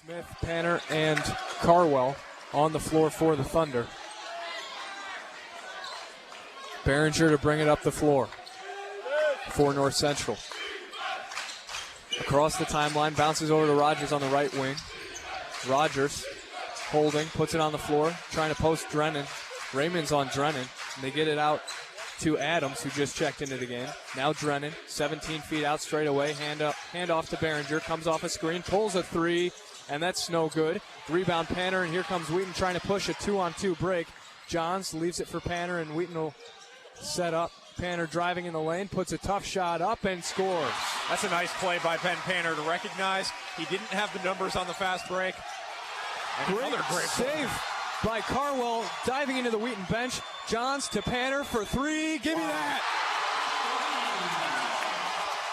Smith, Panner, and Carwell on the floor for the Thunder. Behringer to bring it up the floor for North Central. Across the timeline, bounces over to Rogers on the right wing. Rogers holding, puts it on the floor, trying to post Drennan. Raymond's on Drennan, and they get it out to Adams, who just checked into the game. Now Drennan, 17 feet out straight away, hand off to Behringer, comes off a screen, pulls a three, and that's no good. Rebound Panner, and here comes Wheaton trying to push a 2-on-2 break. Johns leaves it for Panner, and Wheaton will set up. Panner driving in the lane, puts a tough shot up and scores. That's a nice play by Ben Panner to recognize he didn't have the numbers on the fast break. And Great save by Carwell, diving into the Wheaton bench. Johns to Panner for three. Give me that.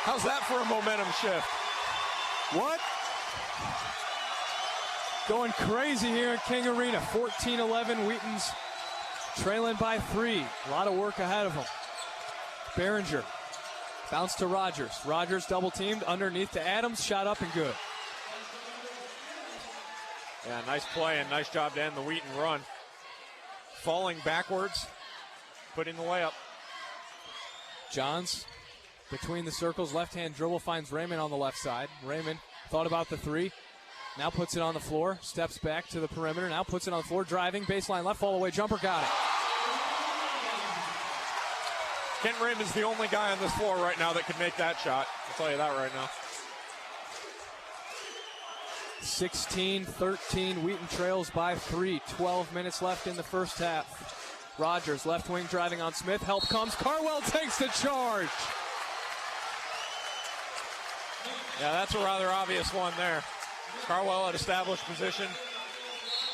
How's that for a momentum shift? What? Going crazy here at King Arena. 14-11, Wheaton's trailing by three. A lot of work ahead of them. Behringer, bounce to Rogers. Rogers double teamed underneath to Adams, shot up and good. Yeah, nice play and nice job to end the Wheaton run. Falling backwards, putting the layup. Johns between the circles, left-hand dribble, finds Raymond on the left side. Raymond thought about the three, now puts it on the floor, steps back to the perimeter, now puts it on the floor, driving, baseline left, fall away jumper, got it. Kent Raymond's the only guy on this floor right now that could make that shot. I'll tell you that right now. 16-13, Wheaton trails by three. 12 minutes left in the first half. Rogers, left wing driving on Smith. Help comes. Carwell takes the charge. Yeah, that's a rather obvious one there. Carwell at established position.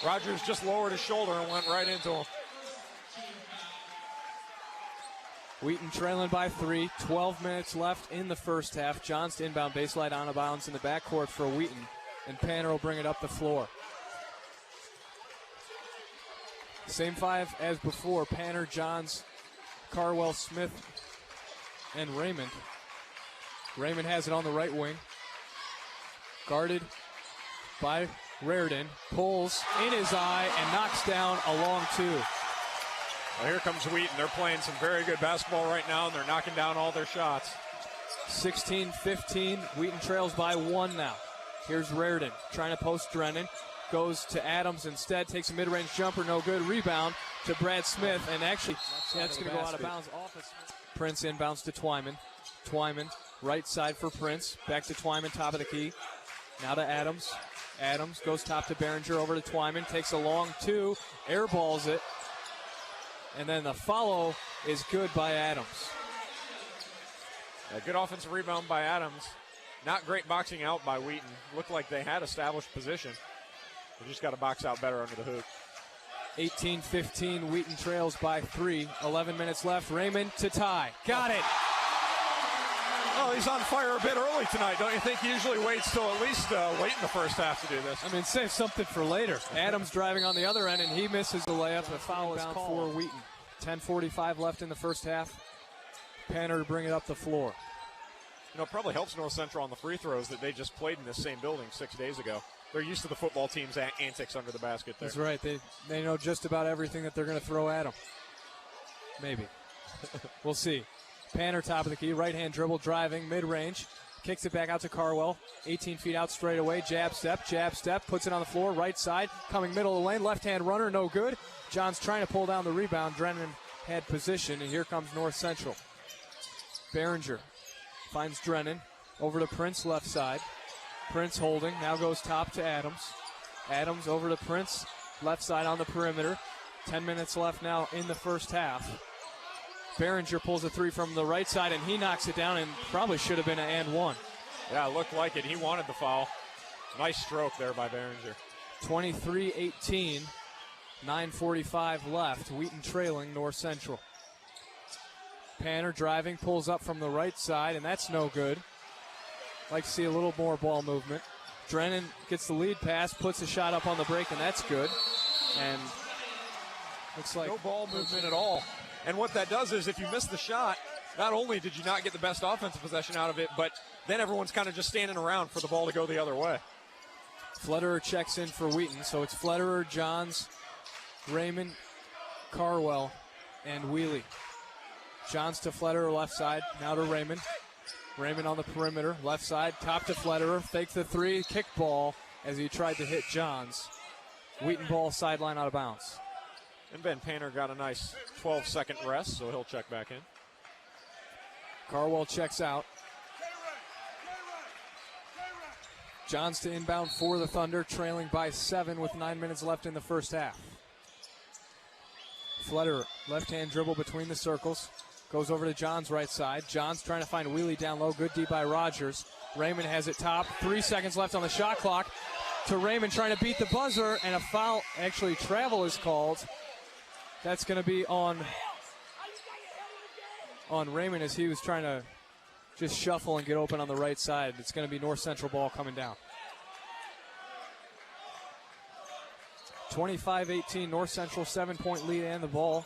Rogers just lowered his shoulder and went right into him. Wheaton trailing by three. 12 minutes left in the first half. Johns to inbound baseline, out of bounds in the backcourt for Wheaton. And Panner will bring it up the floor. Same five as before. Panner, Johns, Carwell, Smith, and Raymond. Raymond has it on the right wing. Guarded by Raridan. Pulls in his eye and knocks down a long two. Well, here comes Wheaton. They're playing some very good basketball right now, and they're knocking down all their shots. 16-15. Wheaton trails by one now. Here's Raridan trying to post Drennan. Goes to Adams instead. Takes a mid-range jumper. No good. Rebound to Brad Smith. And actually, that's going to go out of bounds. Prince inbounds to Twyman. Twyman, right side for Prince. Back to Twyman, top of the key. Now to Adams. Adams goes top to Behringer, over to Twyman. Takes a long two. Airballs it. And then the follow is good by Adams. A good offensive rebound by Adams. Not great boxing out by Wheaton. Looked like they had established position. They just got to box out better under the hoop. 18-15, Wheaton trails by three. 11 minutes left. Raymond to tie. Got it. Oh, he's on fire a bit early tonight. Don't you think he usually waits till at least late in the first half to do this? I mean, save something for later. Adams driving on the other end, and he misses the layup. A foul is called for Wheaton. 10:45 left in the first half. Panner to bring it up the floor. You know, it probably helps North Central on the free throws that they just played in this same building 6 days ago. They're used to the football team's antics under the basket there. That's right. They know just about everything that they're going to throw at them. Maybe. We'll see. Panner, top of the key, right-hand dribble, driving, mid-range. Kicks it back out to Carwell. 18 feet out straight away. Jab step, puts it on the floor, right side. Coming middle of the lane, left-hand runner, no good. John's trying to pull down the rebound. Drennan had position, and here comes North Central. Behringer finds Drennan. Over to Prince, left side. Prince holding, now goes top to Adams. Adams over to Prince, left side on the perimeter. 10 minutes left now in the first half. Behringer pulls a three from the right side, and he knocks it down, and probably should have been an and one. Yeah, it looked like it. He wanted the foul. Nice stroke there by Behringer. 23-18, 9:45 left. Wheaton trailing North Central. Panner driving, pulls up from the right side, and that's no good. Like to see a little more ball movement. Drennan gets the lead pass, puts a shot up on the break, and that's good. And looks like no ball movement at all. And what that does is if you miss the shot, not only did you not get the best offensive possession out of it, but then everyone's kind of just standing around for the ball to go the other way. Flederer checks in for Wheaton, so it's Flederer, Johns, Raymond, Carwell, and Wheelie. Johns to Flederer, left side, now to Raymond. Raymond on the perimeter, left side, top to Flederer, fake the three, kick ball as he tried to hit Johns. Wheaton ball sideline out of bounds. And Ben Painter got a nice 12-second rest, so he'll check back in. Carwell checks out. Johns to inbound for the Thunder, trailing by 7 with 9 minutes left in the first half. Flederer, left-hand dribble between the circles. Goes over to Johns' right side. Johns trying to find Wheelie down low. Good D by Rogers. Raymond has it top. 3 seconds left on the shot clock. To Raymond trying to beat the buzzer, and a foul, actually travel is called. That's going to be on Raymond as he was trying to just shuffle and get open on the right side. It's going to be North Central ball coming down. 25-18, North Central 7-point lead and the ball.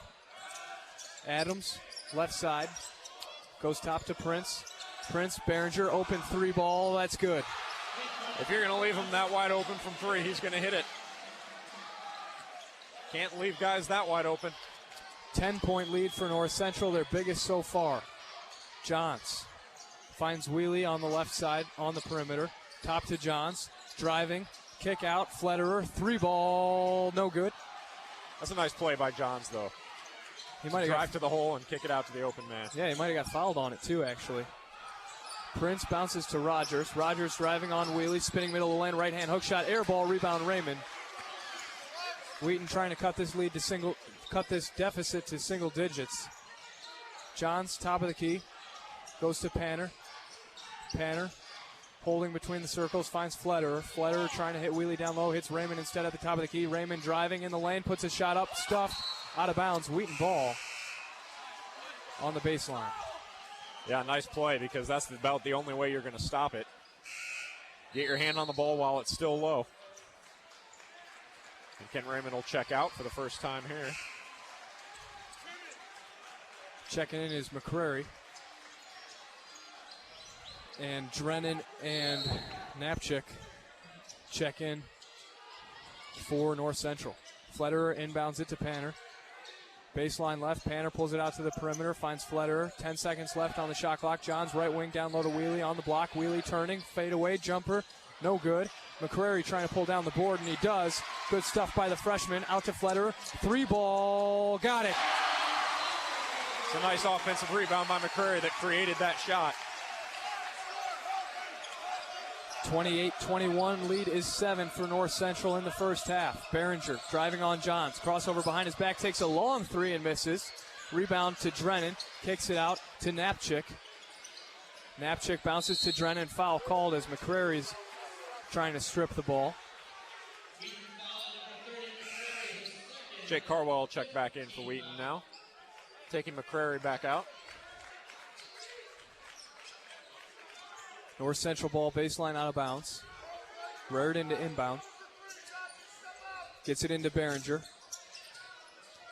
Adams, left side, goes top to Prince. Prince, Behringer, open three ball, that's good. If you're going to leave him that wide open from three, he's going to hit it. Can't leave guys that wide open. 10-point lead for North Central, their biggest so far. Johns finds Wheelie on the left side on the perimeter. Top to Johns, driving, kick out, Flederer, three ball, no good. That's a nice play by Johns, though. He might drive to the hole and kick it out to the open man. Yeah, he might have got fouled on it too, actually. Prince bounces to Rogers. Rogers driving on Wheelie, spinning middle of the lane, right-hand hook shot, air ball, rebound Raymond. Wheaton trying to cut this deficit to single digits. Johns, top of the key, goes to Panner. Panner holding between the circles, finds Flederer. Flederer trying to hit Wheelie down low, hits Raymond instead at the top of the key. Raymond driving in the lane, puts a shot up, stuffed, out of bounds. Wheaton ball on the baseline. Yeah, nice play, because that's about the only way you're going to stop it. Get your hand on the ball while it's still low. And Ken Raymond will check out for the first time here. Checking in is McCrary. And Drennan and Napchik check in for North Central. Flederer inbounds it to Panner. Baseline left, Panner pulls it out to the perimeter, finds Flederer. 10 seconds left on the shot clock. Johns right wing down low to Wheelie on the block. Wheelie turning, fade away, jumper, no good. McCrary trying to pull down the board, and he does. Good stuff by the freshman. Out to Flederer. Three ball, got it. It's a nice offensive rebound by McCrary that created that shot. 28-21, lead is 7 for North Central in the first half. Behringer driving on Johns, crossover behind his back, takes a long three and misses. Rebound to Drennan, kicks it out to Napchik. Napchik bounces to Drennan, foul called as McCrary's trying to strip the ball. Jake Carwell will check back in for Wheaton now, taking McCrary back out. North Central ball, baseline out of bounds. Raritan to inbound. Gets it into Behringer.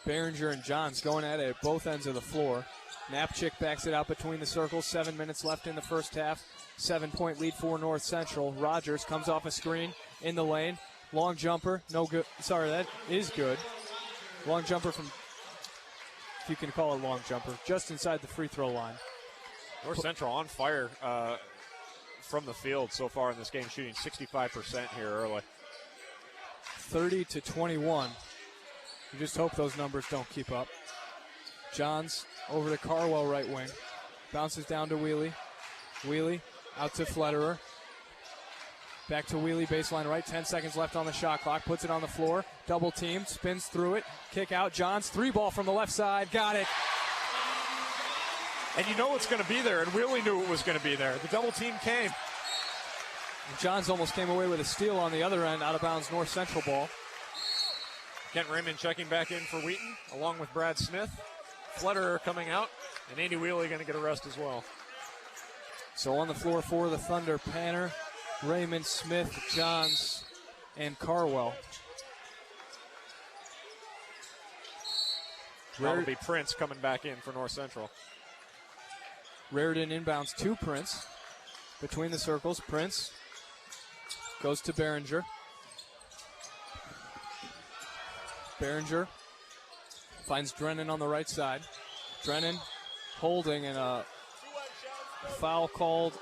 Behringer and Johns going at it at both ends of the floor. Napchik backs it out between the circles. 7 minutes left in the first half. 7-point lead for North Central. Rogers comes off a screen in the lane. Long jumper, no good. Sorry, that is good. Long jumper from, if you can call it long jumper, just inside the free throw line. North Central on fire from the field so far in this game, shooting 65% here early. 30-21. You just hope those numbers don't keep up. Johns over to Carwell, right wing. Bounces down to Wheelie. Wheelie out to Flederer. Back to Wheelie, baseline right. 10 seconds left on the shot clock. Puts it on the floor. Double team, spins through it. Kick out. Johns, three ball from the left side. Got it. And you know it's going to be there, and Wheelie knew it was going to be there. The double team came. Johns almost came away with a steal on the other end, out of bounds North Central ball. Kent Raymond checking back in for Wheaton, along with Brad Smith. Flederer coming out, and Andy Wheelie going to get a rest as well. So on the floor for the Thunder, Panner, Raymond, Smith, Johns, and Carwell. That'll be Prince coming back in for North Central. Raritan inbounds to Prince. Between the circles, Prince goes to Behringer. Behringer finds Drennan on the right side. Drennan holding, and a foul called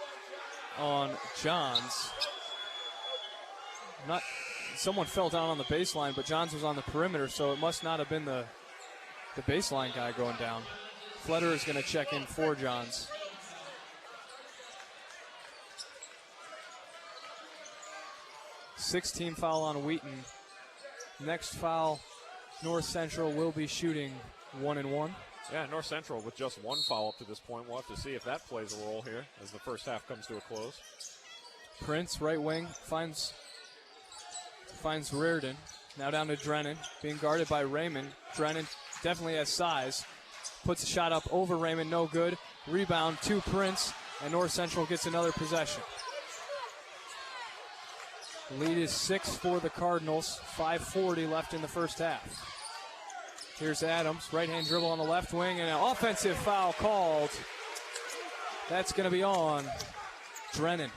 on Johns. Someone fell down on the baseline, but Johns was on the perimeter, so it must not have been the baseline guy going down. Fletcher is going to check in for Johns. 16 foul on Wheaton. Next foul, North Central will be shooting 1-1. Yeah, North Central with just one foul up to this point. We'll have to see if that plays a role here as the first half comes to a close. Prince, right wing, finds Reardon. Now down to Drennan, being guarded by Raymond. Drennan definitely has size. Puts a shot up over Raymond, no good. Rebound to Prince, and North Central gets another possession. Lead is 6 for the Cardinals. 5:40 left in the first half. Here's Adams, right-hand dribble on the left wing, and an offensive foul called. That's going to be on Drennan.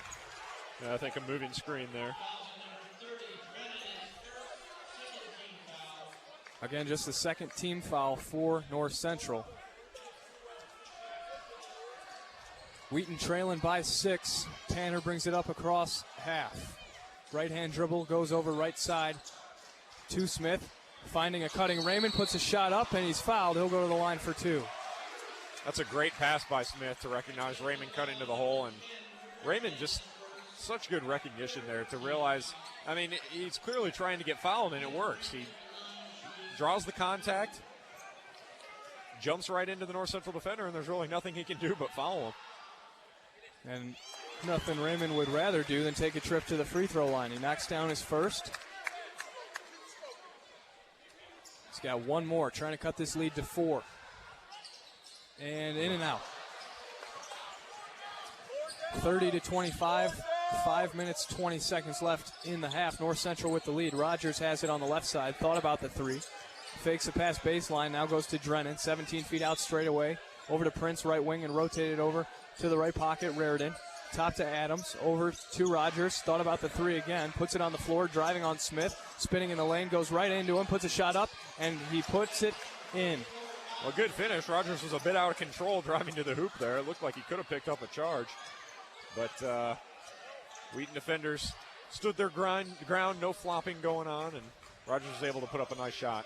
Yeah, I think a moving screen there. Again, just the second team foul for North Central. Wheaton trailing by 6. Tanner brings it up across half. Right-hand dribble goes over right side to Smith. Finding a cutting Raymond, puts a shot up, and he's fouled. He'll go to the line for 2. That's a great pass by Smith to recognize Raymond cutting to the hole. And Raymond just such good recognition there to realize, I mean, he's clearly trying to get fouled, and it works. He draws the contact, jumps right into the North Central defender, and there's really nothing he can do but foul him. And nothing Raymond would rather do than take a trip to the free throw line. He knocks down his first. He's got one more, trying to cut this lead to 4. And in and out. 30-25, 5 minutes, 20 seconds left in the half. North Central with the lead. Rogers has it on the left side, thought about the 3. Fakes a pass baseline, now goes to Drennan. 17 feet out straight away. Over to Prince, right wing, and rotated over to the right pocket, Reardon. Top to Adams, over to Rogers. Thought about the 3 again. Puts it on the floor, driving on Smith. Spinning in the lane, goes right into him, puts a shot up, and he puts it in. Well, good finish. Rogers was a bit out of control driving to the hoop there. It looked like he could have picked up a charge. But Wheaton defenders stood their ground, no flopping going on, and Rogers was able to put up a nice shot.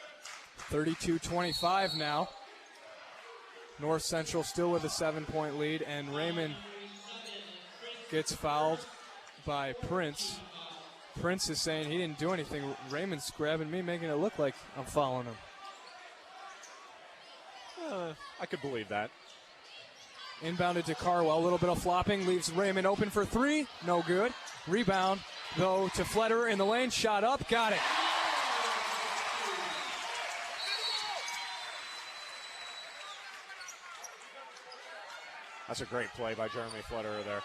32-25 now. North Central still with a 7-point lead, and Raymond gets fouled by Prince. Prince is saying he didn't do anything. Raymond's grabbing me, making it look like I'm fouling him. I could believe that. Inbounded to Carwell, a little bit of flopping, leaves Raymond open for 3, no good. Rebound, though, to Fletcher in the lane, shot up, got it. That's a great play by Jeremy Fletcher there.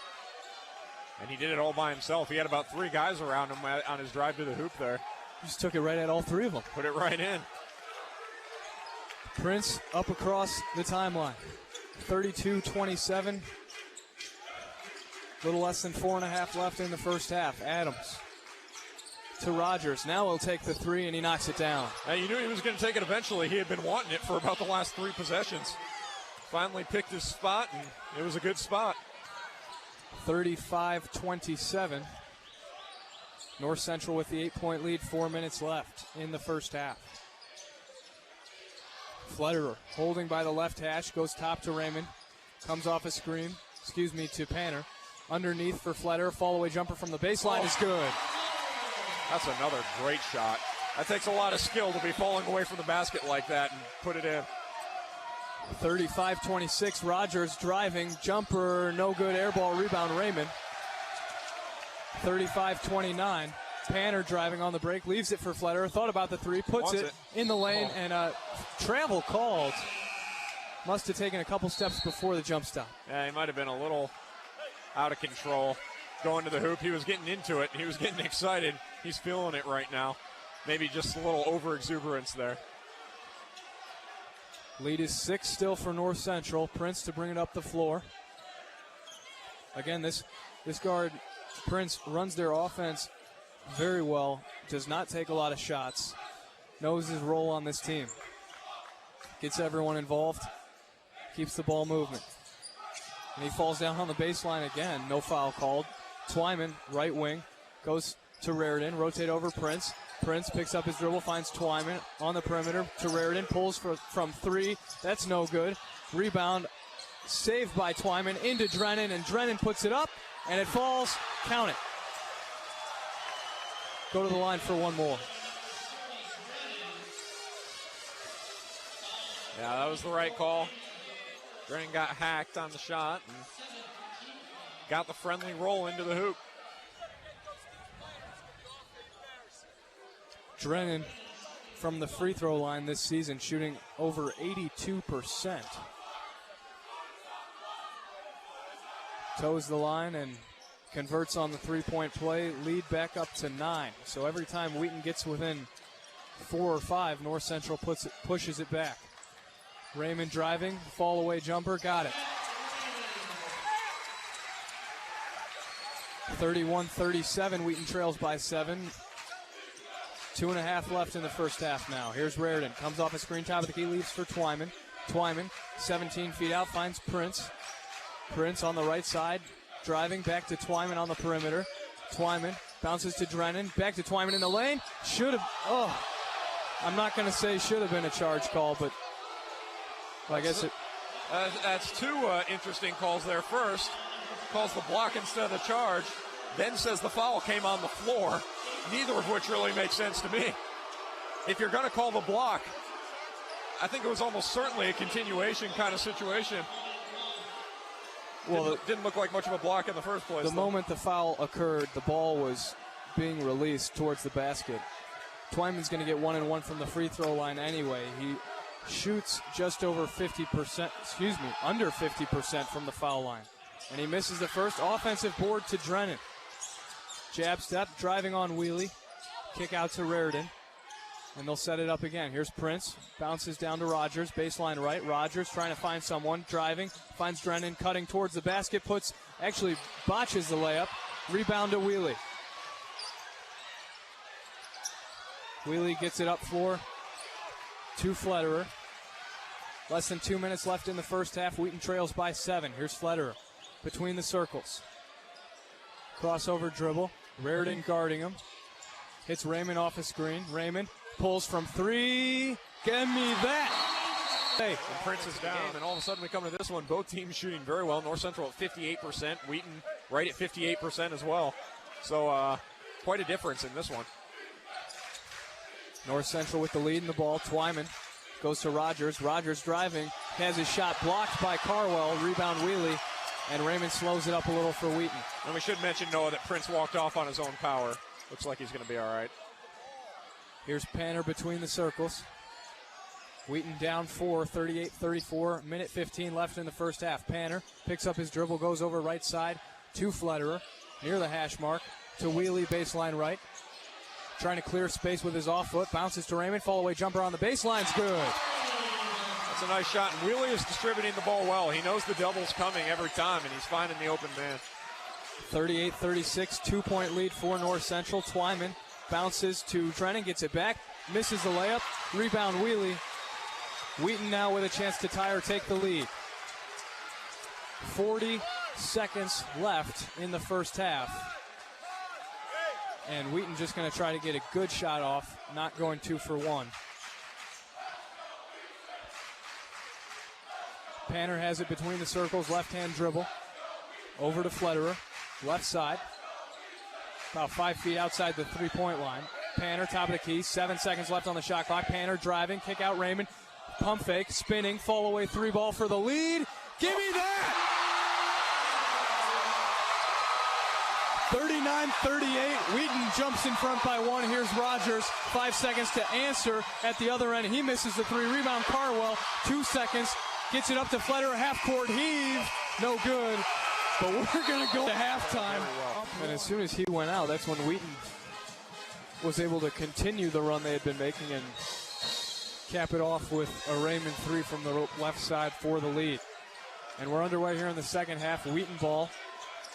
And he did it all by himself. He had about 3 guys around him on his drive to the hoop there. Just took it right at all 3 of them. Put it right in. Prince up across the timeline. 32-27. A little less than 4.5 left in the first half. Adams to Rogers. Now he'll take the 3, and he knocks it down. Hey, you knew he was going to take it eventually. He had been wanting it for about the last 3 possessions. Finally picked his spot, and it was a good spot. 35-27. North Central with the 8-point lead, 4 minutes left in the first half. Fletcher holding by the left hash, goes top to Raymond. Comes off a screen, to Panner. Underneath for Fletcher, fall-away jumper from the baseline is good. That's another great shot. That takes a lot of skill to be falling away from the basket like that and put it in. 35-26, Rogers driving, jumper, no good, air ball, rebound, Raymond. 35-29, Panner driving on the break, leaves it for Fletcher, thought about the 3, puts it in the lane, and travel called. Must have taken a couple steps before the jump stop. Yeah, he might have been a little out of control going to the hoop. He was getting into it. He was getting excited. He's feeling it right now. Maybe just a little over-exuberance there. Lead is 6 still for North Central. Prince to bring it up the floor. Again, this guard, Prince, runs their offense very well. Does not take a lot of shots. knows his role on this team. Gets everyone involved, keeps the ball moving. And he falls down on the baseline again. No foul called. Twyman, right wing, goes to Raritan, rotate over Prince. Prince picks up his dribble, finds Twyman on the perimeter to Raritan, pulls from three. That's no good. Rebound saved by Twyman into Drennan, and Drennan puts it up, and it falls. Count it. Go to the line for one more. Yeah, that was the right call. Drennan got hacked on the shot and got the friendly roll into the hoop. Drennan from the free throw line this season shooting over 82%. Toes the line and converts on the three-point play, lead back up to 9. So every time Wheaton gets within 4 or 5, North Central pushes it back. Raymond driving, fall away jumper, got it. 31-37, Wheaton trails by 7. 2.5 left in the first half now. Here's Raritan, comes off a screen, top of the key, leaves for Twyman. Twyman, 17 feet out, finds Prince. Prince on the right side, driving back to Twyman on the perimeter. Twyman bounces to Drennan, back to Twyman in the lane. I'm not going to say should have been a charge call, but I guess it. That's two interesting calls there. First, calls the block instead of the charge, then says the foul came on the floor, neither of which really makes sense to me. If you're going to call the block, I think it was almost certainly a continuation kind of situation. Well, didn't look like much of a block in the first place. The moment the foul occurred, the ball was being released towards the basket. Twyman's going to get 1-and-1 from the free throw line anyway. He shoots just over 50%, under 50% from the foul line. And he misses the first. Offensive board to Drennan. Jab step, driving on Wheelie. Kick out to Raritan. And they'll set it up again. Here's Prince. Bounces down to Rogers. Baseline right. Rogers trying to find someone. Driving. Finds Drennan cutting towards the basket. Botches the layup. Rebound to Wheelie. Wheelie gets it up floor to Flederer. Less than 2 minutes left in the first half. Wheaton trails by 7. Here's Flederer between the circles. Crossover dribble. Raritan guarding him. Hits Raymond off a screen. Raymond pulls from 3. Give me that. Hey. And Prince is down, and all of a sudden we come to this one. Both teams shooting very well. North Central at 58%. Wheaton right at 58% as well. So quite a difference in this one. North Central with the lead in the ball. Twyman goes to Rogers. Rogers driving. Has his shot blocked by Carwell. Rebound Wheelie. And Raymond slows it up a little for Wheaton. And we should mention, Noah, that Prince walked off on his own power. Looks like he's going to be all right. Here's Panner between the circles. Wheaton down 4, 38-34. Minute 15 left in the first half. Panner picks up his dribble, goes over right side to Flederer. Near the hash mark to Wheelie, baseline right. Trying to clear space with his off foot. Bounces to Raymond. Fall away jumper on the baseline's good. That's a nice shot. And Wheelie is distributing the ball well. He knows the double's coming every time, and he's finding the open man. 38-36, 2-point lead for North Central. Twyman bounces to Drennan, gets it back, misses the layup. Rebound Wheelie. Wheaton now with a chance to tie or take the lead. 40 seconds left in the first half. And Wheaton just going to try to get a good shot off, not going 2 for 1. Panner has it between the circles, left-hand dribble. Over to Flederer, left side. About 5 feet outside the three-point line. Panner, top of the key, 7 seconds left on the shot clock. Panner driving, kick out Raymond. Pump fake, spinning, fall away 3 ball for the lead. Give me that! 39-38, Wheaton jumps in front by 1. Here's Rogers, 5 seconds to answer at the other end. He misses the 3. Rebound Carwell, 2 seconds, gets it up to Flederer, half-court heave, no good. But we're going to go to halftime. And as soon as he went out, that's when Wheaton was able to continue the run they had been making and cap it off with a Raymond 3 from the left side for the lead. And we're underway here in the second half. Wheaton ball.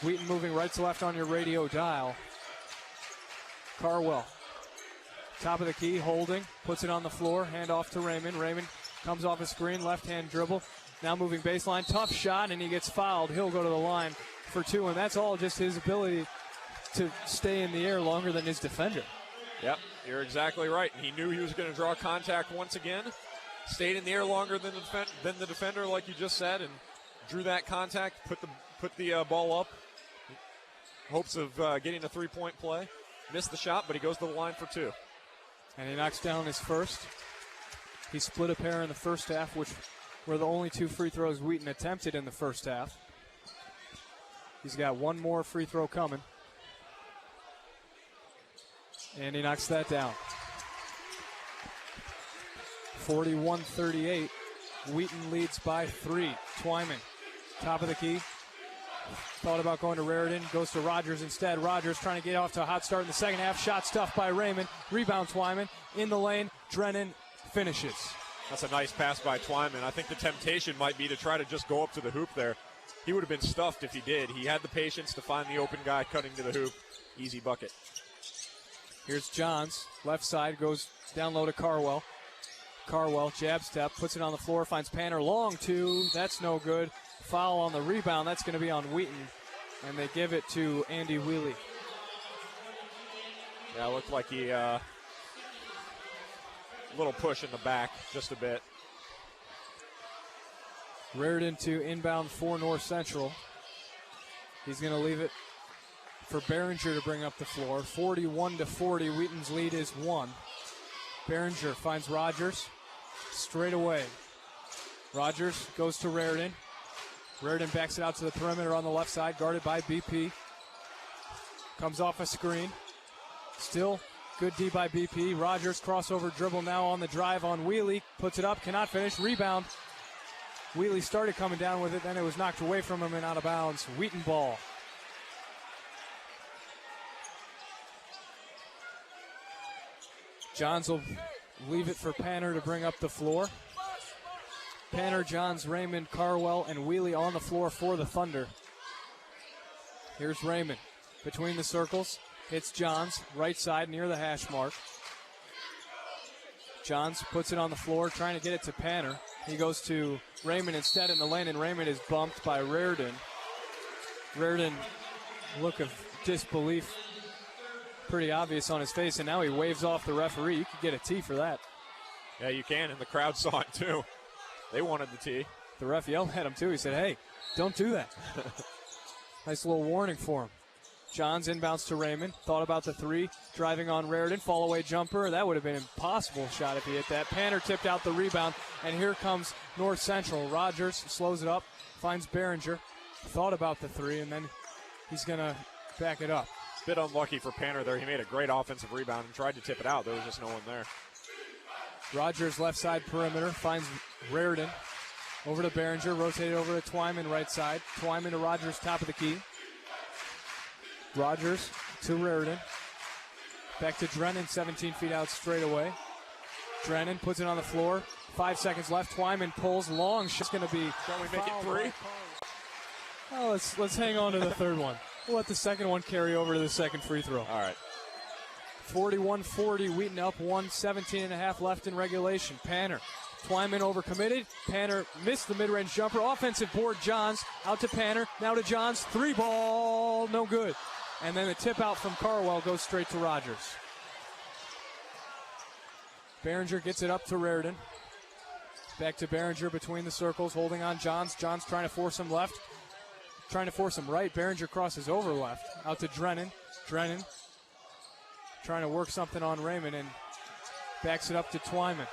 Wheaton moving right to left on your radio dial. Carwell top of the key, holding, puts it on the floor, hand off to Raymond. Raymond comes off a screen, left-hand dribble, now moving baseline, tough shot, and he gets fouled. He'll go to the line for two, and that's all just his ability to stay in the air longer than his defender. Yep, you're exactly right. He knew he was going to draw contact once again, stayed in the air longer than the defender, like you just said, and drew that contact, put the ball up, hopes of getting a three-point play. Missed the shot, but he goes to the line for two. And he knocks down his first. He split a pair in the first half, which were the only two free throws Wheaton attempted in the first half. He's got one more free throw coming. And he knocks that down. 41-38. Wheaton leads by 3. Twyman, top of the key. Thought about going to Raritan, goes to Rogers instead. Rogers trying to get off to a hot start in the second half. Shot stuffed by Raymond. Rebound Twyman. In the lane, Drennan finishes. That's a nice pass by Twyman. I think the temptation might be to try to just go up to the hoop there. He would have been stuffed if he did. He had the patience to find the open guy cutting to the hoop. Easy bucket. Here's Johns. Left side goes down low to Carwell. Carwell, jab step, puts it on the floor, finds Panner. Long two. That's no good. Foul on the rebound. That's going to be on Wheaton. And they give it to Andy Wheely. Yeah, it looked like he little push in the back, just a bit. Raritan to inbound for North Central. He's going to leave it for Behringer to bring up the floor. 41-40. Wheaton's lead is 1. Behringer finds Rogers straight away. Rogers goes to Raritan. Raritan backs it out to the perimeter on the left side, guarded by BP. Comes off a screen. Still good D by BP. Rogers crossover dribble now on the drive on Wheely. Puts it up, cannot finish. Rebound. Wheely started coming down with it, then it was knocked away from him and out of bounds. Wheaton ball. Johns will leave it for Panner to bring up the floor. Panner, Johns, Raymond, Carwell, and Wheely on the floor for the Thunder. Here's Raymond between the circles. Hits Johns, right side near the hash mark. Johns puts it on the floor, trying to get it to Panner. He goes to Raymond instead in the lane, and Raymond is bumped by Raritan. Raritan, look of disbelief, pretty obvious on his face, and now he waves off the referee. You could get a T for that. Yeah, you can, and the crowd saw it too. They wanted the T. The ref yelled at him too. He said, hey, don't do that. Nice little warning for him. Johns inbounds to Raymond. Thought about the three. Driving on Raritan. Fall away jumper. That would have been an impossible shot if he hit that. Panner tipped out the rebound. And here comes North Central. Rogers slows it up. Finds Behringer. Thought about the three. And then he's going to back it up. Bit unlucky for Panner there. He made a great offensive rebound and tried to tip it out. There was just no one there. Rogers left side perimeter. Finds Raritan. Over to Behringer. Rotated over to Twyman right side. Twyman to Rogers top of the key. Rogers to Raritan. Back to Drennan, 17 feet out straight away. Drennan puts it on the floor. 5 seconds left. Twyman pulls long. Shot's going to be. Don't we make it 3? Oh, let's hang on to the third one. We'll let the second one carry over to the second free throw. All right. 41-40. Wheaton up 1. 17 and a half left in regulation. Panner. Twyman overcommitted. Panner missed the mid-range jumper. Offensive board. Johns out to Panner. Now to Johns. 3 ball. No good. And then the tip out from Carwell goes straight to Rogers. Behringer gets it up to Raritan. Back to Behringer between the circles, holding on Johns. Johns trying to force him left. Trying to force him right. Behringer crosses over left. Out to Drennan. Drennan trying to work something on Raymond and backs it up to Twyman.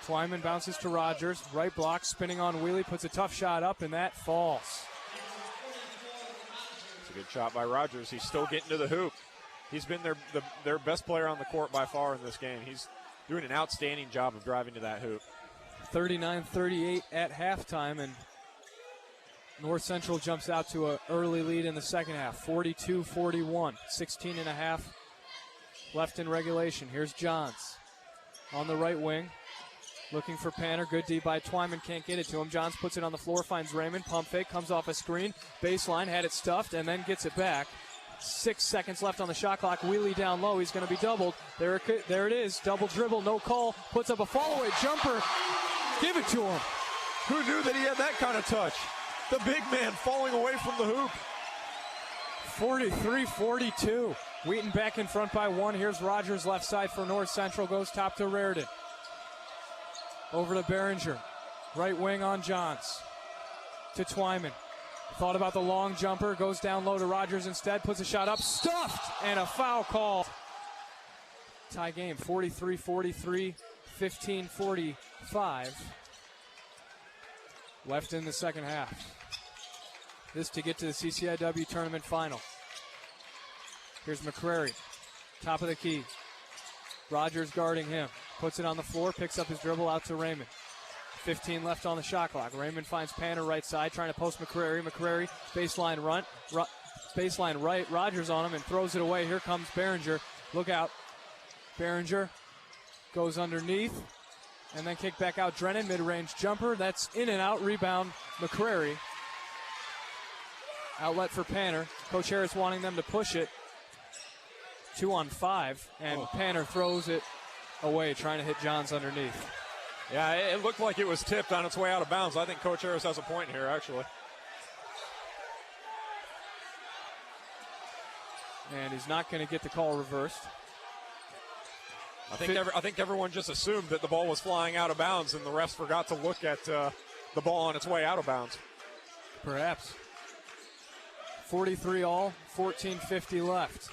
Twyman bounces to Rogers. Right block, spinning on Wheely. Puts a tough shot up, and that falls. A good shot by Rogers. He's still getting to the hoop. He's been their best player on the court by far in this game. He's doing an outstanding job of driving to that hoop. 39-38 at halftime, and North Central jumps out to an early lead in the second half, 42-41, 16 and a half left in regulation. Here's Johns on the right wing. Looking for Panner. Good D by Twyman. Can't get it to him. Johns puts it on the floor. Finds Raymond. Pump fake. Comes off a screen. Baseline. Had it stuffed and then gets it back. 6 seconds left on the shot clock. Wheelie down low. He's going to be doubled. There it is. Double dribble, no call. Puts up a fall-away jumper. Give it to him. Who knew that he had that kind of touch? The big man falling away from the hoop. 43-42. Wheaton back in front by 1. Here's Rogers left side for North Central. Goes top to Raritan. Over to Behringer. Right wing on Johns. To Twyman. Thought about the long jumper. Goes down low to Rogers instead. Puts a shot up. Stuffed! And a foul call. Tie game. 43-43. 15-45. Left in the second half. This to get to the CCIW tournament final. Here's McCrary. Top of the key. Rogers guarding him. Puts it on the floor. Picks up his dribble out to Raymond. 15 left on the shot clock. Raymond finds Panner right side. Trying to post McCrary. McCrary baseline run. Baseline right. Rogers on him and throws it away. Here comes Behringer. Look out. Behringer goes underneath. And then kick back out. Drennan, mid-range jumper. That's in and out. Rebound, McCrary. Outlet for Panner. Coach Harris wanting them to push it. 2 on 5. And Panner throws it away, trying to hit Johns underneath. Yeah, it looked like it was tipped on its way out of bounds. I think Coach Harris has a point here, actually. And he's not going to get the call reversed. I think everyone just assumed that the ball was flying out of bounds, and the refs forgot to look at the ball on its way out of bounds. Perhaps. 43 all, 14:50 left.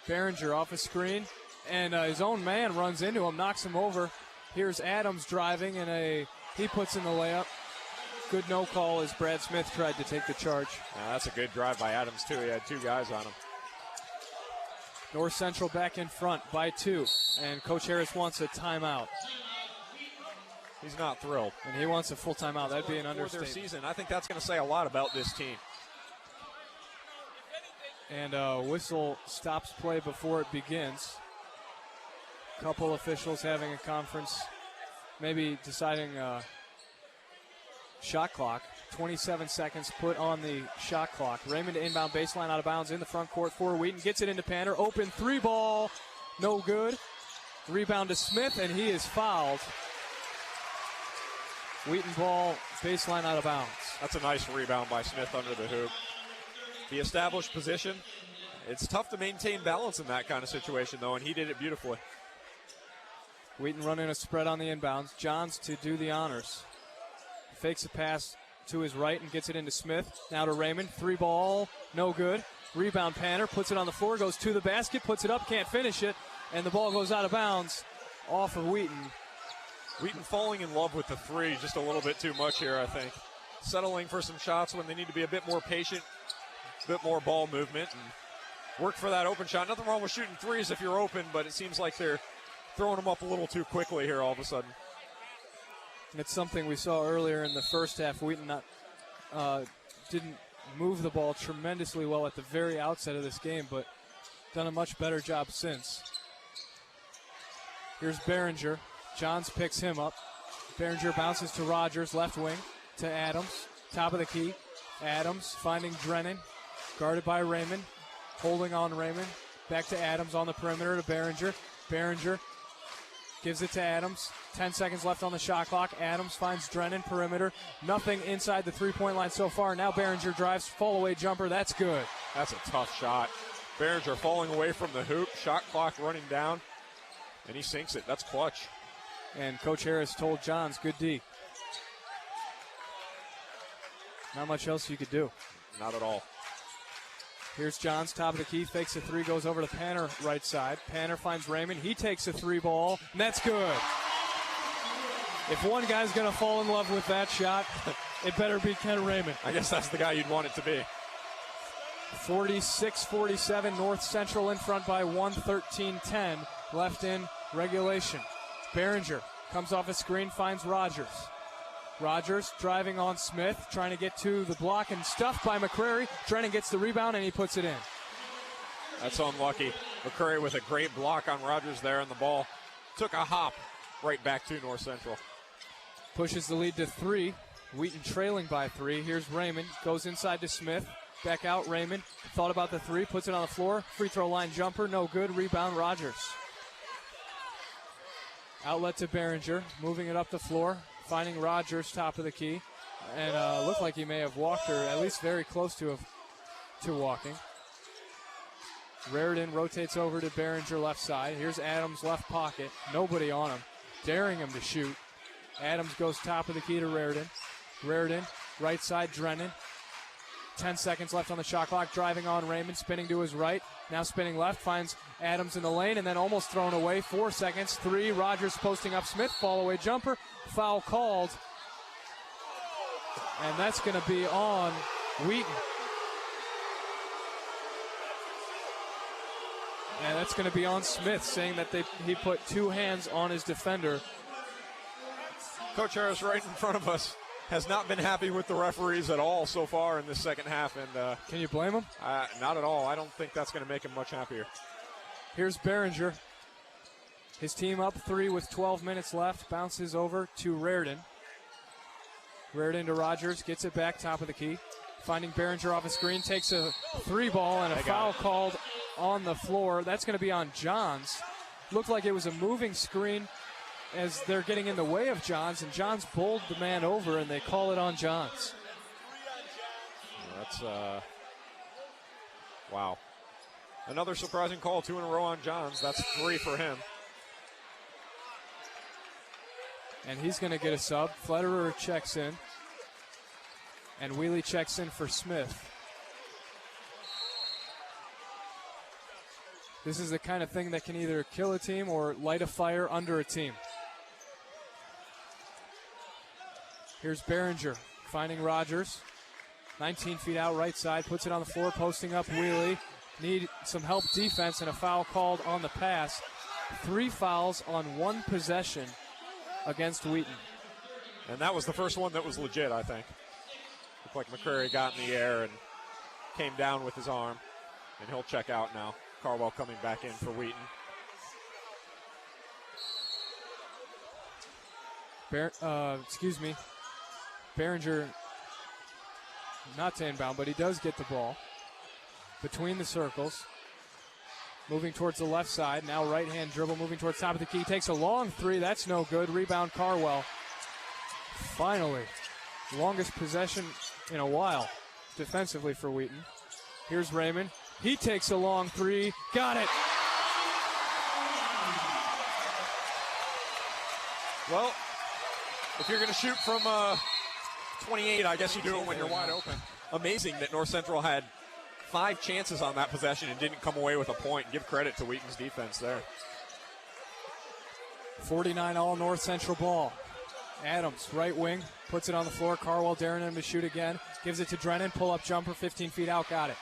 Behringer off a screen, and his own man runs into him, knocks him over. Here's Adams driving, and he puts in the layup. Good no call as Brad Smith tried to take the charge. That's a good drive by Adams, too. He had 2 guys on him. North Central back in front by 2, and Coach Harris wants a timeout. He's not thrilled. And he wants a full timeout. That'd be an understatement. For their season, I think that's going to say a lot about this team. And whistle stops play before it begins. Couple officials having a conference, maybe deciding shot clock. 27 seconds put on the shot clock. Raymond to inbound baseline out of bounds in the front court for Wheaton. Gets it into Panner. Open 3 ball. No good. Rebound to Smith, and he is fouled. Wheaton ball baseline out of bounds. That's a nice rebound by Smith under the hoop. The established position. It's tough to maintain balance in that kind of situation, though, and he did it beautifully. Wheaton running a spread on the inbounds. Johns to do the honors. Fakes a pass to his right and gets it into Smith. Now to Raymond. 3 ball, no good. Rebound Panner, puts it on the floor, goes to the basket, puts it up, can't finish it, and the ball goes out of bounds off of Wheaton. Wheaton falling in love with the 3 just a little bit too much here, I think. Settling for some shots when they need to be a bit more patient, a bit more ball movement, and work for that open shot. Nothing wrong with shooting 3s if you're open, but it seems like they're throwing them up a little too quickly here all of a sudden. And it's something we saw earlier in the first half. Wheaton didn't move the ball tremendously well at the very outset of this game, but done a much better job since. Here's Behringer. Johns picks him up. Behringer bounces to Rogers, left wing, to Adams. Top of the key. Adams finding Drennan. Guarded by Raymond. Holding on Raymond. Back to Adams on the perimeter to Behringer. Behringer gives it to Adams. 10 seconds left on the shot clock. Adams finds Drennan, perimeter. Nothing inside the three-point line so far. Now Behringer drives, fall-away jumper. That's good. That's a tough shot. Behringer falling away from the hoop. Shot clock running down. And he sinks it. That's clutch. And Coach Harris told Johns, good D. Not much else you could do. Not at all. Here's Johns, top of the key, fakes a 3, goes over to Panner, right side. Panner finds Raymond. He takes a 3 ball, and that's good. If one guy's going to fall in love with that shot, it better be Ken Raymond. I guess that's the guy you'd want it to be. 46-47, North Central in front by 1, 13-10 left in regulation. Behringer comes off a screen, finds Rogers. Rogers driving on Smith, trying to get to the block and stuffed by McCrary. Drennan gets the rebound and he puts it in. That's unlucky. McCrary with a great block on Rogers there, and the ball took a hop right back to North Central. Pushes the lead to 3. Wheaton trailing by 3. Here's Raymond, goes inside to Smith. back out. Raymond thought about the three, puts it on the floor. Free throw line jumper, no good. Rebound, Rogers. Outlet to Behringer, moving it up the floor, finding Rogers top of the key. And looked like he may have walked, or at least very close to walking. Raritan rotates over to Behringer left side. Here's Adams left pocket. Nobody on him. Daring him to shoot. Adams goes top of the key to Raritan. Raritan, right side, Drennan. 10 seconds left on the shot clock. Driving on Raymond, spinning to his right. Now spinning left, finds Adams in the lane, and then almost thrown away. 4 seconds, 3. Rogers posting up Smith. Fall away jumper. Foul called. And that's going to be on Wheaton. And that's going to be on Smith, saying that he put 2 hands on his defender. Coach Harris, right in front of us, has not been happy with the referees at all so far in this second half. And can you blame him? Not at all. I don't think that's going to make him much happier. Here's Behringer. His team up 3 with 12 minutes left. Bounces over to Raritan. Raritan to Rogers. Gets it back, top of the key. Finding Behringer off a screen. Takes a 3 ball and a foul called on the floor. That's going to be on Johns. Looked like it was a moving screen as they're getting in the way of Johns, and Johns bowled the man over, and they call it on Johns. That's, wow. Another surprising call, 2 in a row on Johns. That's 3 for him. And he's going to get a sub. Flederer checks in, and Wheatley checks in for Smith. This is the kind of thing that can either kill a team or light a fire under a team. Here's Behringer finding Rogers. 19 feet out right side, puts it on the floor, posting up Wheatley. Need some help defense and a foul called on the pass. 3 fouls on 1 possession against Wheaton. And that was the first one that was legit, I think. Looked like McCrary got in the air and came down with his arm. And he'll check out now. Carwell coming back in for Wheaton. Behringer not to inbound, but he does get the ball between the circles. Moving towards the left side. Now right-hand dribble, moving towards top of the key. Takes a long 3. That's no good. Rebound, Carwell. Finally, longest possession in a while defensively for Wheaton. Here's Raymond. He takes a long 3. Got it. Well, if you're going to shoot from 28, I guess you do it when you're wide open. Amazing that North Central had 5 chances on that possession and didn't come away with a point. Give credit to Wheaton's defense there. 49 all North Central ball. Adams, right wing, puts it on the floor. Carwell daring him to shoot again. Gives it to Drennan. Pull-up jumper, 15 feet out. Got it.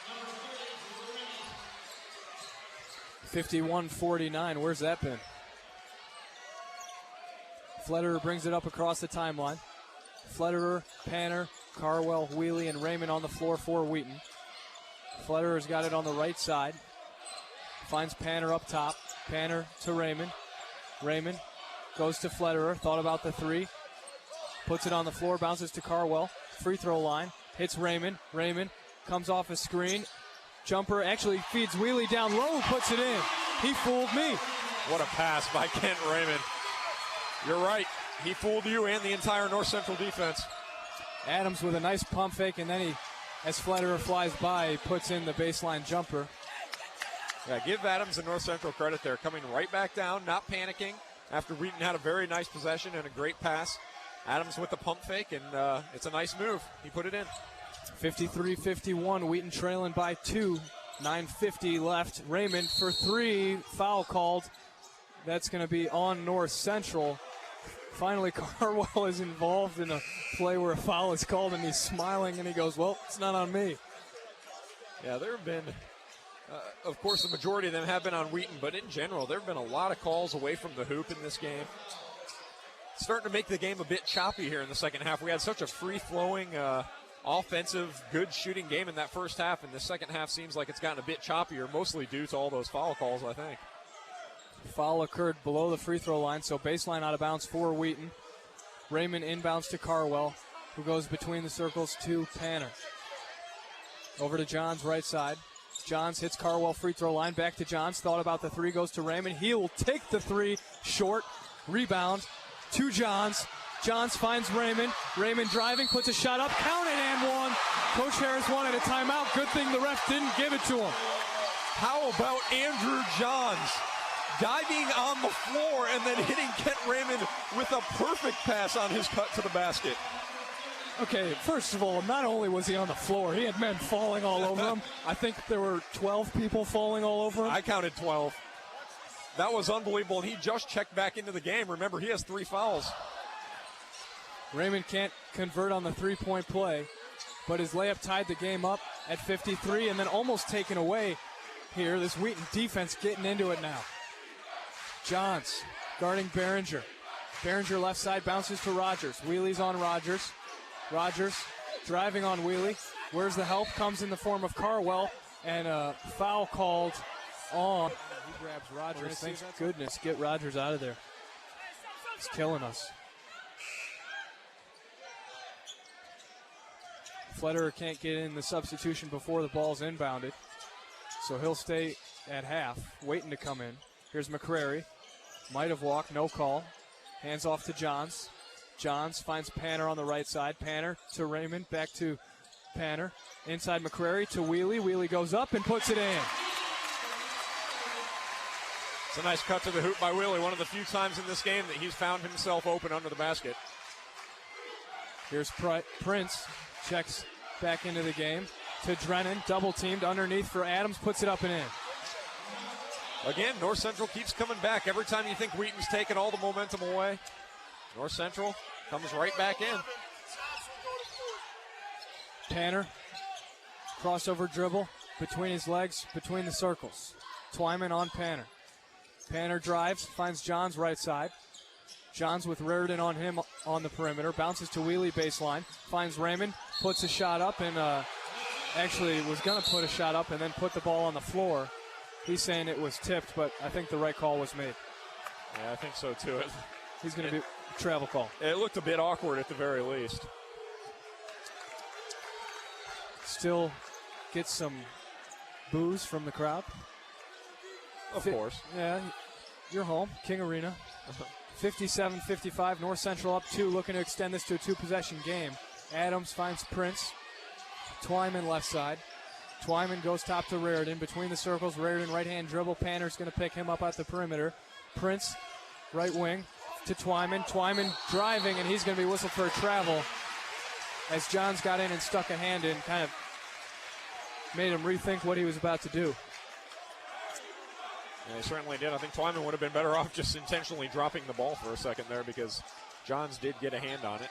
51-49. Where's that been? Flederer brings it up across the timeline. Flederer, Panner, Carwell, Wheatley, and Raymond on the floor for Wheaton. Flederer's got it on the right side. Finds Panner up top. Panner to Raymond. Raymond goes to Flederer. Thought about the 3. Puts it on the floor. Bounces to Carwell. Free throw line. Hits Raymond. Raymond comes off a screen. Jumper actually feeds Wheatley down low. Puts it in. He fooled me. What a pass by Kent Raymond. You're right. He fooled you and the entire North Central defense. Adams with a nice pump fake, and then he, as Flederer flies by, he puts in the baseline jumper. Yeah, give Adams and North Central credit there. Coming right back down, not panicking after Wheaton had a very nice possession and a great pass. Adams with the pump fake, and it's a nice move. He put it in. 53-51, Wheaton trailing by 2. 9:50 left. Raymond for 3. Foul called. That's going to be on North Central. Finally, Carwell is involved in a play where a foul is called, and he's smiling, and he goes, well, it's not on me. Yeah, there have been, of course, the majority of them have been on Wheaton, but in general, there have been a lot of calls away from the hoop in this game. Starting to make the game a bit choppy here in the second half. We had such a free-flowing, offensive, good shooting game in that first half, and the second half seems like it's gotten a bit choppier, mostly due to all those foul calls, I think. Foul occurred below the free throw line, so baseline out of bounds for Wheaton. Raymond inbounds to Carwell, who goes between the circles to Panner. Over to Johns, right side. Johns hits Carwell free throw line. Back to Johns. Thought about the three. Goes to Raymond. He will take the three. Short. Rebound to Johns. Johns finds Raymond. Raymond driving. Puts a shot up. Count it and one. Coach Harris wanted a timeout. Good thing the ref didn't give it to him. How about Andrew Johns diving on the floor and then hitting Kent Raymond with a perfect pass on his cut to the basket? Okay, first of all, not only was he on the floor, he had men falling all over him. I think there were 12 people falling all over him. I counted 12. That was unbelievable, and he just checked back into the game. Remember, he has 3 fouls. Raymond can't convert on the three-point play, but his layup tied the game up at 53 and then almost taken away here. This Wheaton defense getting into it now. Johns guarding Behringer. Behringer left side bounces to Rogers. Wheely's on Rogers. Rogers driving on Wheely. Where's the help? Comes in the form of Carwell, and a foul called on. He grabs Rogers. Thank goodness. Get Rogers out of there. He's killing us. Flederer can't get in the substitution before the ball's inbounded, so he'll stay at half, waiting to come in. Here's McCrary. Might have walked, no call. Hands off to Johns. Johns finds Panner on the right side. Panner to Raymond, back to Panner. Inside McCrary to Wheely. Wheely goes up and puts it in. It's a nice cut to the hoop by Wheely. One of the few times in this game that he's found himself open under the basket. Here's Prince. Checks back into the game to Drennan. Double teamed underneath for Adams. Puts it up and in. Again, North Central keeps coming back. Every time you think Wheaton's taken all the momentum away, North Central comes right back in. Panner, crossover dribble between his legs, between the circles. Twyman on Panner. Panner drives, finds Johns right side. Johns with Raridan on him on the perimeter. Bounces to Wheely baseline. Finds Raymond, puts a shot up, and actually was going to put a shot up and then put the ball on the floor. He's saying it was tipped, but I think the right call was made. Yeah, I think so too. He's going to be travel call. It looked a bit awkward at the very least. Still gets some boos from the crowd. Of course. Yeah, you're home, King Arena. 57-55, North Central up 2, looking to extend this to a 2-possession game. Adams finds Prince. Twyman left side. Twyman goes top to Raridan. Between the circles, Raridan right-hand dribble. Panner's going to pick him up at the perimeter. Prince, right wing to Twyman. Twyman driving, and he's going to be whistled for a travel as Johns got in and stuck a hand in, kind of made him rethink what he was about to do. Yeah, he certainly did. I think Twyman would have been better off just intentionally dropping the ball for a second there because Johns did get a hand on it.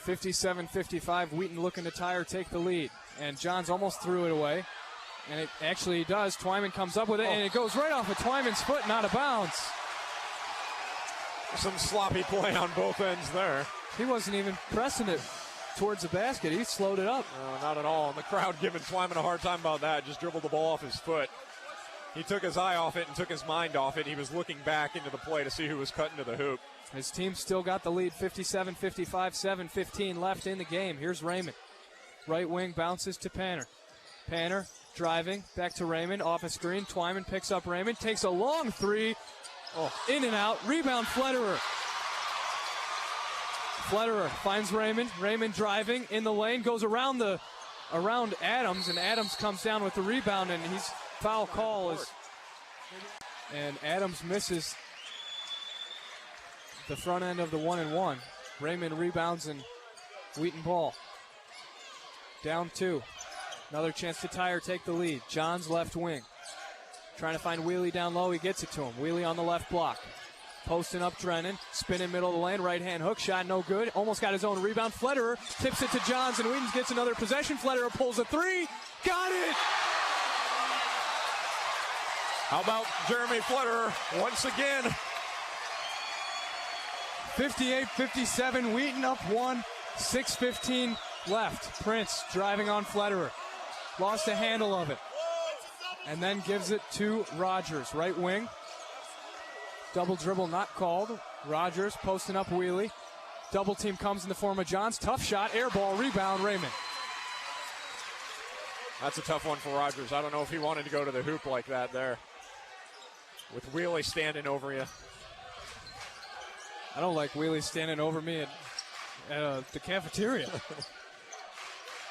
57-55, Wheaton looking to tie or take the lead. And Johns almost threw it away. And it actually does. Twyman comes up with it, and it goes right off of Twyman's foot and out of bounds. Some sloppy play on both ends there. He wasn't even pressing it towards the basket. He slowed it up. No, not at all. And the crowd giving Twyman a hard time about that. Just dribbled the ball off his foot. He took his eye off it and took his mind off it. He was looking back into the play to see who was cutting to the hoop. His team still got the lead, 57-55, 7:15 left in the game. Here's Raymond. Right wing bounces to Panner. Panner driving, back to Raymond, off a screen. Twyman picks up Raymond, takes a long three. In and out. Rebound, Flederer. Flederer finds Raymond. Raymond driving in the lane, goes around Adams, and Adams comes down with the rebound, and he's foul call and Adams misses the front end of the 1-and-1. Raymond rebounds and Wheaton ball. Down 2. Another chance to tie or take the lead. Johns left wing. Trying to find Wheely down low. He gets it to him. Wheely on the left block. Posting up Drennan. Spinning middle of the lane. Right hand hook shot. No good. Almost got his own rebound. Flederer tips it to Johns, and Wheaton gets another possession. Flederer pulls a three. Got it! How about Jeremy Flederer once again? 58-57, Wheaton up 1, 6:15 left. Prince driving on Flederer. Lost a handle of it. And then gives it to Rogers, right wing. Double dribble not called. Rogers posting up Wheely. Double team comes in the form of Johns. Tough shot, air ball, rebound, Raymond. That's a tough one for Rogers. I don't know if he wanted to go to the hoop like that there. With Wheelie standing over you. I don't like Wheelie standing over me at the cafeteria.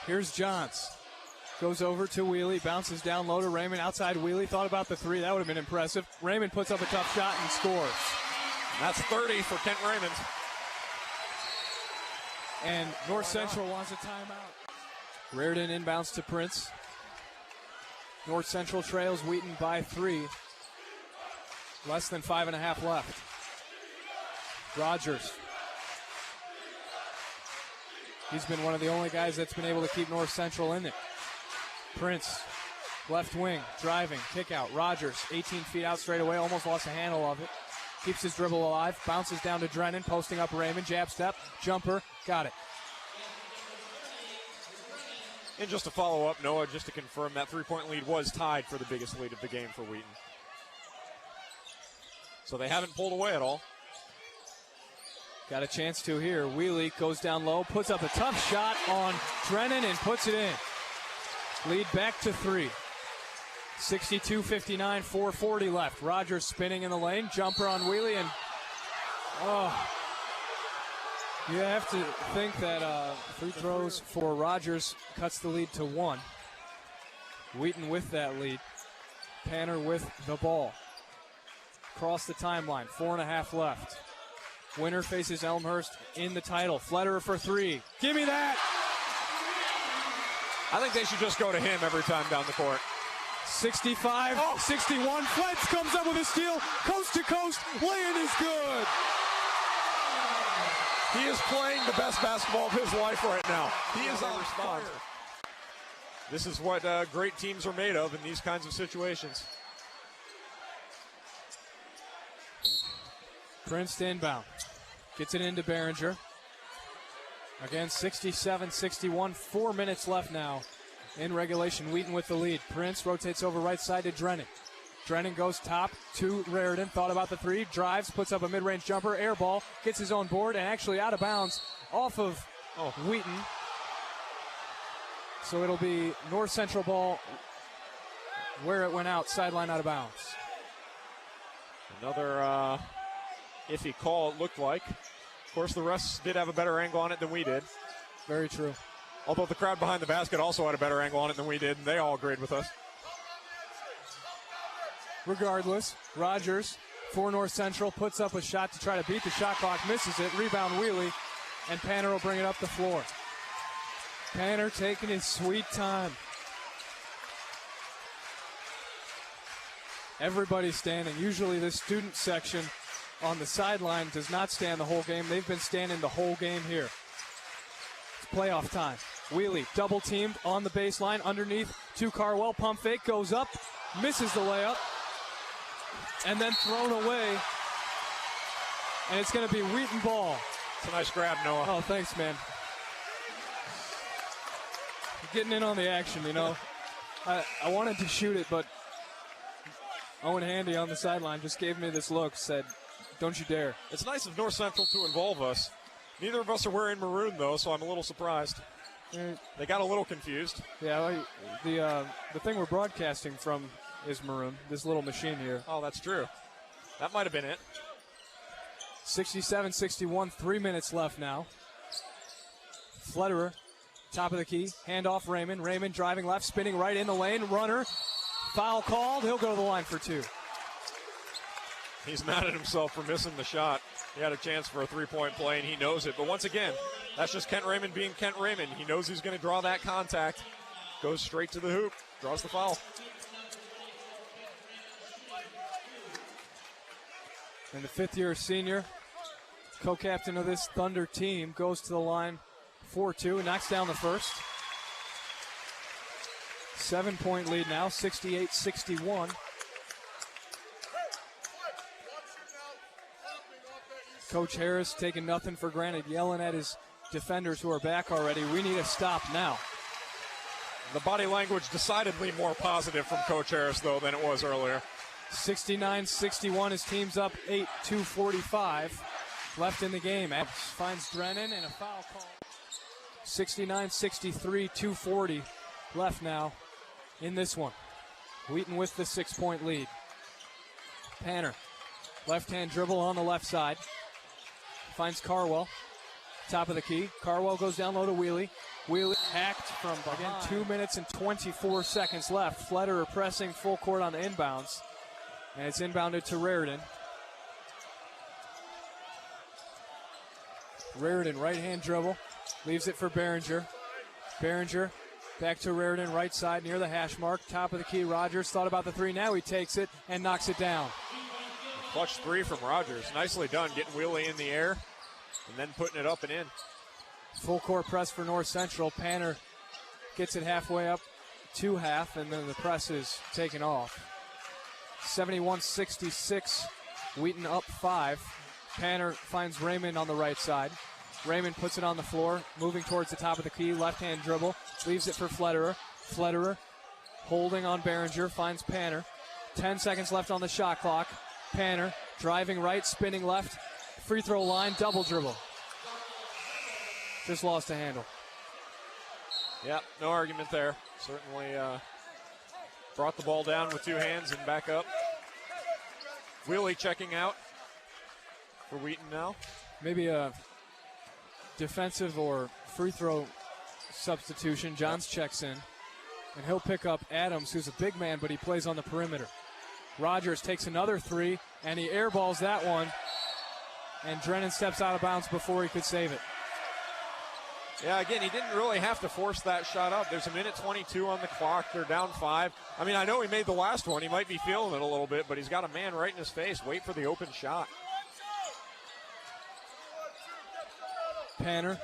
Here's Johns. Goes over to Wheelie, bounces down low to Raymond. Outside Wheelie, thought about the three. That would have been impressive. Raymond puts up a tough shot and scores. That's 30 for Kent Raymond. And North Central wants a timeout. Reardon inbounds to Prince. North Central trails Wheaton by 3. Less than 5.5 left. Rogers. He's been one of the only guys that's been able to keep North Central in it. Prince, left wing, driving, kick out. Rogers, 18 feet out straight away, almost lost a handle of it. Keeps his dribble alive, bounces down to Drennan, posting up Raymond, jab step, jumper, got it. And just to follow up, Noah, just to confirm, that three-point lead was tied for the biggest lead of the game for Wheaton. So they haven't pulled away at all. Got a chance to here. Wheelie goes down low, puts up a tough shot on Drennan and puts it in. Lead back to 3. 62-59, 4:40 left. Rogers spinning in the lane, jumper on Wheelie, and you have to think that free throws for Rogers cuts the lead to 1. Wheaton with that lead. Panner with the ball. Across the timeline, 4.5 left. Winner faces Elmhurst in the title. Flederer for 3. Give me that! I think they should just go to him every time down the court. 65, 61. Fletch comes up with a steal. Coast to coast. Lay-in is good. He is playing the best basketball of his life right now. He is on fire. This is what great teams are made of in these kinds of situations. Prince inbound. Gets it into Behringer. Again, 67-61. 4 minutes left now in regulation. Wheaton with the lead. Prince rotates over right side to Drennan. Drennan goes top to Reardon. Thought about the three. Drives, puts up a mid-range jumper. Air ball. Gets his own board and actually out of bounds off of Wheaton. So it'll be North Central ball where it went out. Sideline out of bounds. Another iffy call, it looked like. Of course, the refs did have a better angle on it than we did. Very true. Although the crowd behind the basket also had a better angle on it than we did, and they all agreed with us. Regardless, Rogers for North Central puts up a shot to try to beat the shot clock, misses it, rebound Wheelie, and Panner will bring it up the floor. Panner taking his sweet time. Everybody's standing. Usually this student section on the sideline does not stand the whole game. They've been standing the whole game here. It's playoff time. Wheelie double teamed on the baseline underneath to Carwell. Pump fake goes up, misses the layup, and then thrown away. And it's going to be Wheaton ball. It's a nice grab, Noah. Oh, thanks, man. Getting in on the action, you know. I wanted to shoot it, but Owen Handy on the sideline just gave me this look, said, don't you dare. It's nice of North Central to involve us. Neither of us are wearing maroon, though, so I'm a little surprised. They got a little confused. Yeah, the thing we're broadcasting from is maroon, this little machine here. Oh, that's true. That might have been it. 67-61, 3 minutes left now. Flederer, top of the key, handoff Raymond. Raymond driving left, spinning right in the lane. Runner, foul called. He'll go to the line for 2. He's mad at himself for missing the shot. He had a chance for a three-point play, and he knows it. But once again, that's just Kent Raymond being Kent Raymond. He knows he's going to draw that contact. Goes straight to the hoop. Draws the foul. And the fifth-year senior, co-captain of this Thunder team, goes to the line 4-2, knocks down the first. 7-point lead now, 68-61. Coach Harris taking nothing for granted, yelling at his defenders who are back already. We need a stop now. The body language decidedly more positive from Coach Harris, though, than it was earlier. 69-61, his team's up 8, 2:45 left in the game. Adams finds Drennan and a foul call. 69-63, 2:40 left now in this one. Wheaton with the 6-point lead. Panner, left-hand dribble on the left side. Finds Carwell, top of the key. Carwell goes down low to Wheelie. Wheelie hacked from behind. Again, 2 minutes and 24 seconds left. Flederer pressing full court on the inbounds. And it's inbounded to Raritan. Raritan, right-hand dribble. Leaves it for Behringer. Behringer back to Raritan, right side near the hash mark. Top of the key, Rogers thought about the three. Now he takes it and knocks it down. Clutch three from Rogers. Nicely done, getting Wheelie in the air and then putting it up and in. Full court press for North Central. Panner gets it halfway up to half, and then the press is taken off. 71-66, Wheaton up 5. Panner finds Raymond on the right side. Raymond puts it on the floor, moving towards the top of the key, left-hand dribble, leaves it for Flederer. Flederer holding on Behringer, finds Panner. 10 seconds left on the shot clock. Panner driving right, spinning left, free throw line, double dribble. Just lost a handle. Yep, no argument there. Certainly brought the ball down with two hands and back up. Wheelie checking out for Wheaton now. Maybe a defensive or free throw substitution. Johns checks in, and he'll pick up Adams, who's a big man, but he plays on the perimeter. Rogers takes another three, and he airballs that one, and Drennan steps out of bounds before he could save it. Yeah, again, he didn't really have to force that shot up. There's a minute 22 on the clock. They're down 5. I mean, I know he made the last one. He might be feeling it a little bit, but he's got a man right in his face. Wait for the open shot. Panner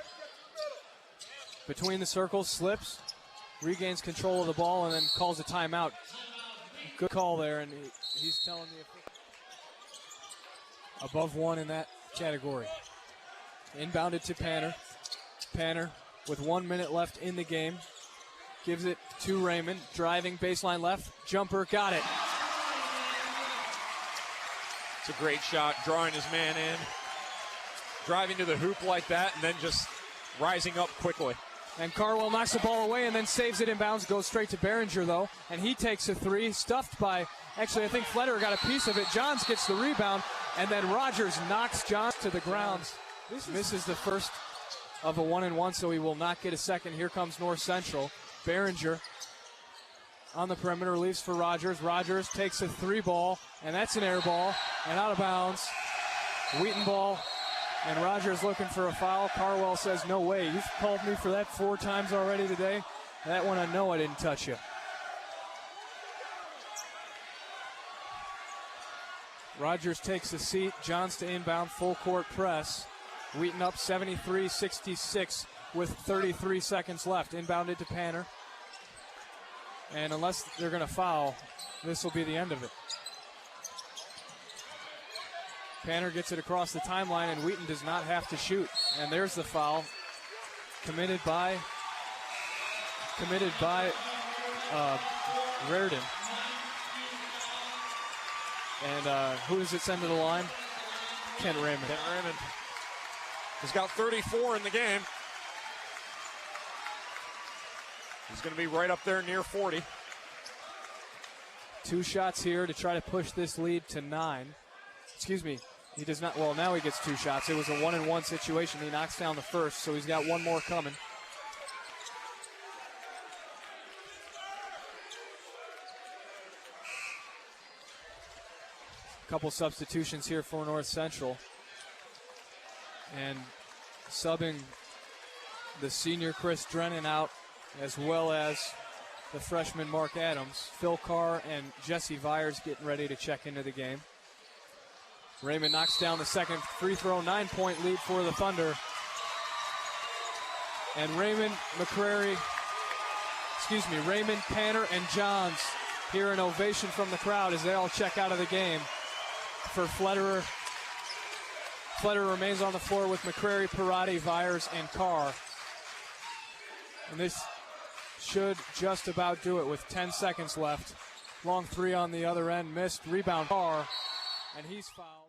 between the circles, slips, regains control of the ball, and then calls a timeout. Good call there, and he's telling the above 1 in that category. Inbounded to Panner. Panner with 1 minute left in the game. Gives it to Raymond. Driving baseline left. Jumper. Got it. It's a great shot. Drawing his man in. Driving to the hoop like that and then just rising up quickly. And Carwell knocks the ball away and then saves it inbounds. Goes straight to Behringer, though. And he takes a three. Stuffed by, actually, I think Flederer got a piece of it. Johns gets the rebound. And then Rogers knocks Johns to the ground. Misses the first of a 1-and-1, so he will not get a second. Here comes North Central. Behringer on the perimeter, leaves for Rogers. Rogers takes a three ball, and that's an air ball, and out of bounds. Wheaton ball, and Rogers looking for a foul. Carwell says, no way. You've called me for that 4 times already today. That one I know I didn't touch you. Rogers takes a seat. Johns to inbound, full court press. Wheaton up 73-66 with 33 seconds left. Inbounded to Panner. And unless they're going to foul, this will be the end of it. Panner gets it across the timeline, and Wheaton does not have to shoot. And there's the foul committed by Raritan. And who does it send to the line? Kent Raymond. Kent Raymond. He's got 34 in the game. He's going to be right up there near 40. 2 shots here to try to push this lead to 9. Excuse me. He does not. Well, now he gets 2 shots. It was a 1-and-1 situation. He knocks down the first, so he's got 1 more coming. Couple substitutions here for North Central. And subbing the senior Chris Drennan out, as well as the freshman Mark Adams. Phil Carr and Jesse Vyers getting ready to check into the game. Raymond knocks down the second free throw, 9-point lead for the Thunder. And Raymond, Panner, and Johns hear an ovation from the crowd as they all check out of the game. For Flederer, Flederer remains on the floor with McCrary, Parati, Vyers, and Carr. And this should just about do it with 10 seconds left. Long three on the other end, missed. Rebound Carr, and he's fouled.